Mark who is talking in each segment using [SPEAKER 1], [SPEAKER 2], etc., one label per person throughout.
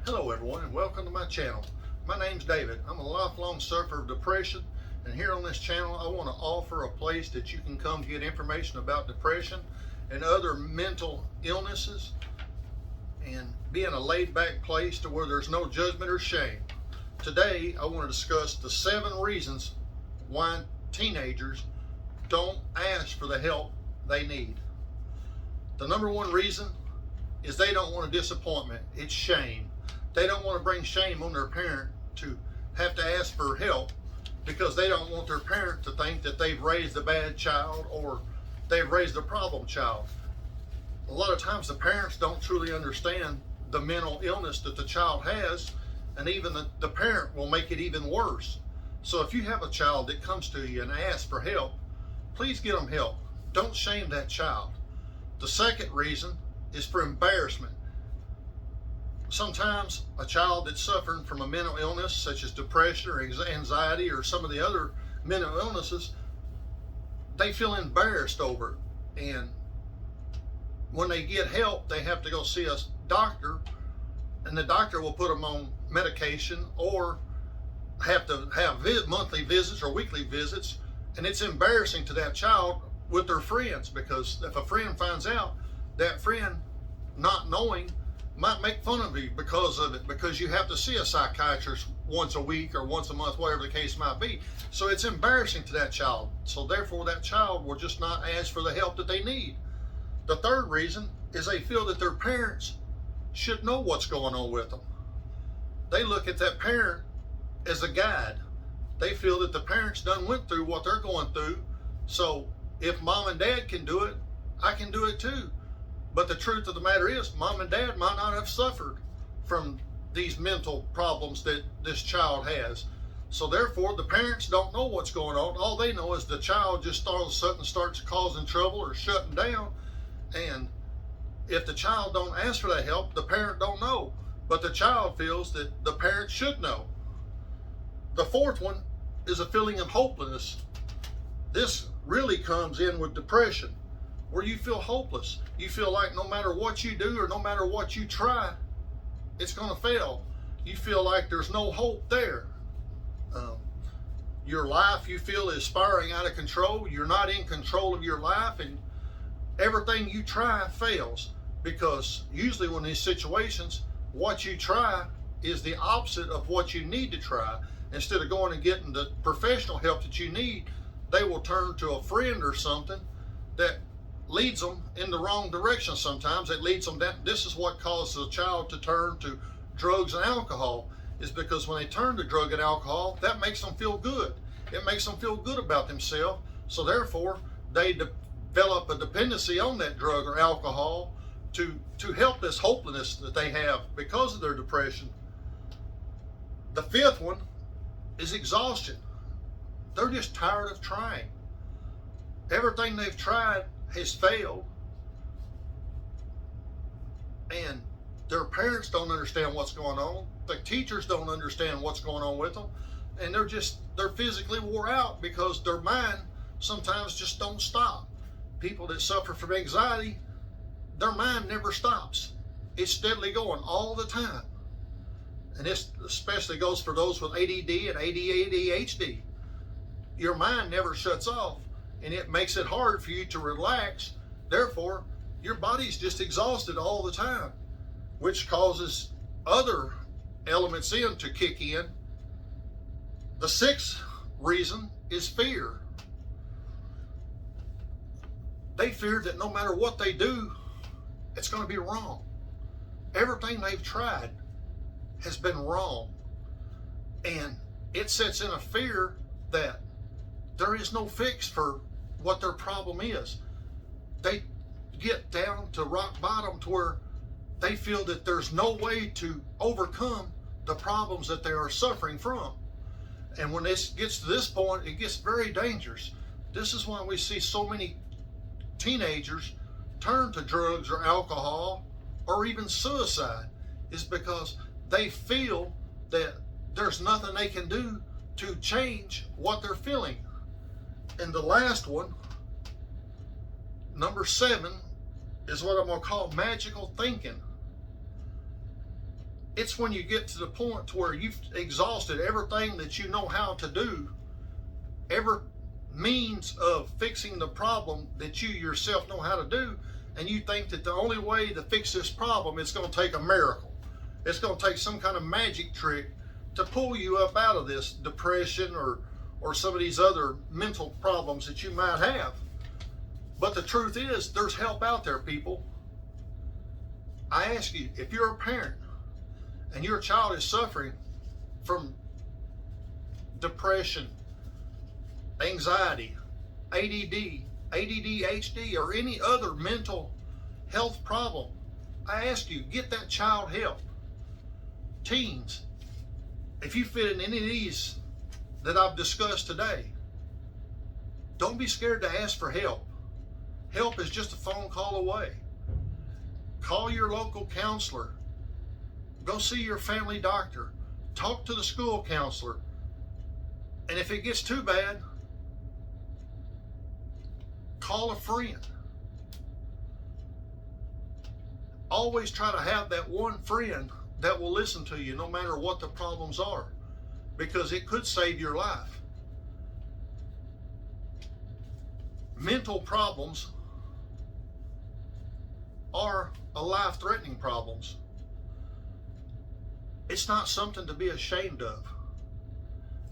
[SPEAKER 1] Hello everyone and welcome to my channel. My name's David. I'm a lifelong sufferer of depression, and here on this channel I want to offer a place that you can come to get information about depression and other mental illnesses, and be in a laid-back place to where there's no judgment or shame. Today I want to discuss the 7 reasons why teenagers don't ask for the help they need. The number one reason is they don't want a disappointment. It's shame. They don't want to bring shame on their parent to have to ask for help, because they don't want their parent to think that they've raised a bad child or they've raised a problem child. A lot of times the parents don't truly understand the mental illness that the child has, and even the parent will make it even worse. So if you have a child that comes to you and asks for help, please get them help. Don't shame that child. The second reason is for embarrassment. Sometimes a child that's suffering from a mental illness such as depression or anxiety or some of the other mental illnesses, they feel embarrassed over it. And when they get help, they have to go see a doctor, and the doctor will put them on medication or have to have monthly visits or weekly visits. And it's embarrassing to that child with their friends, because if a friend finds out, that friend, not knowing, might make fun of you because of it, because you have to see a psychiatrist once a week or once a month, whatever the case might be. So it's embarrassing to that child. So therefore that child will just not ask for the help that they need. The third reason is they feel that their parents should know what's going on with them. They look at that parent as a guide. They feel that the parents done went through what they're going through. So if mom and dad can do it, I can do it too. But the truth of the matter is, mom and dad might not have suffered from these mental problems that this child has. So therefore, the parents don't know what's going on. All they know is the child just all of a sudden starts causing trouble or shutting down. And if the child don't ask for that help, the parent don't know. But the child feels that the parent should know. The fourth one is a feeling of hopelessness. This really comes in with depression, where you feel hopeless. You feel like no matter what you do or no matter what you try, it's going to fail. You feel like there's no hope there. Your life, you feel, is spiraling out of control. You're not in control of your life, and everything you try fails, because usually when these situations, what you try is the opposite of what you need to try. Instead of going and getting the professional help that you need, they will turn to a friend or something that leads them in the wrong direction. Sometimes it leads them down. This is what causes a child to turn to drugs and alcohol, is because when they turn to drug and alcohol, that makes them feel good. It makes them feel good about themselves. So therefore, they develop a dependency on that drug or alcohol to help this hopelessness that they have because of their depression. The fifth one is exhaustion. They're just tired of trying. Everything they've tried has failed, and their parents don't understand what's going on. The teachers don't understand what's going on with them, and they're physically wore out because their mind sometimes just don't stop. People that suffer from anxiety, their mind never stops. It's steadily going all the time. And this especially goes for those with ADD and ADHD. Your mind never shuts off, and it makes it hard for you to relax. Therefore, your body's just exhausted all the time, which causes other elements to kick in. The sixth reason is fear. They fear that no matter what they do, it's going to be wrong. Everything they've tried has been wrong, and it sets in a fear that there is no fix for what their problem is. They get down to rock bottom to where they feel that there's no way to overcome the problems that they are suffering from. And when this gets to this point, it gets very dangerous. This is why we see so many teenagers turn to drugs or alcohol or even suicide, is because they feel that there's nothing they can do to change what they're feeling. And the last one, number 7, is what I'm going to call magical thinking. It's when you get to the point to where you've exhausted everything that you know how to do, every means of fixing the problem that you yourself know how to do, and you think that the only way to fix this problem is going to take a miracle. It's going to take some kind of magic trick to pull you up out of this depression or some of these other mental problems that you might have. But the truth is, there's help out there, people. I ask you, if you're a parent and your child is suffering from depression, anxiety, ADD, ADHD, or any other mental health problem, I ask you, get that child help. Teens, if you fit in any of these that I've discussed today, don't be scared to ask for help. Help is just a phone call away. Call your local counselor. Go see your family doctor. Talk to the school counselor. And if it gets too bad, call a friend. Always try to have that one friend that will listen to you no matter what the problems are, because it could save your life. Mental problems are life-threatening problems. It's not something to be ashamed of.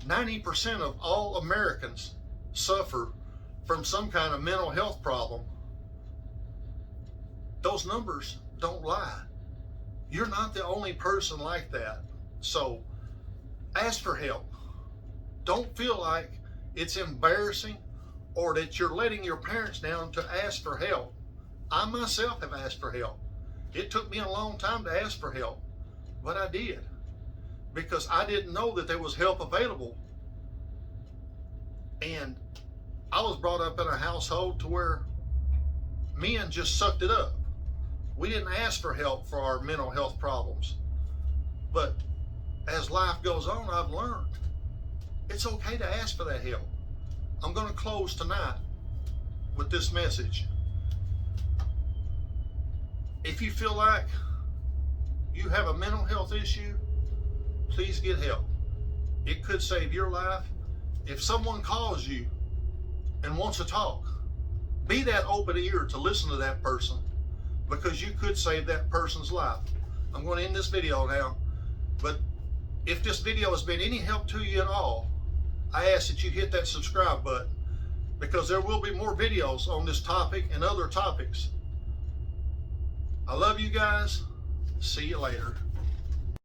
[SPEAKER 1] 90% of all Americans suffer from some kind of mental health problem. Those numbers don't lie. You're not the only person like that. So ask for help. Don't feel like it's embarrassing or that you're letting your parents down to ask for help. I myself have asked for help. It took me a long time to ask for help, but I did, because I didn't know that there was help available. And I was brought up in a household to where men just sucked it up. We didn't ask for help for our mental health problems. But as life goes on, I've learned it's okay to ask for that help. I'm going to close tonight with this message. If you feel like you have a mental health issue, please get help. It could save your life. If someone calls you and wants to talk, be that open ear to listen to that person, because you could save that person's life. I'm going to end this video now, but if this video has been any help to you at all, I ask that you hit that subscribe button, because there will be more videos on this topic and other topics. I love you guys. See you later.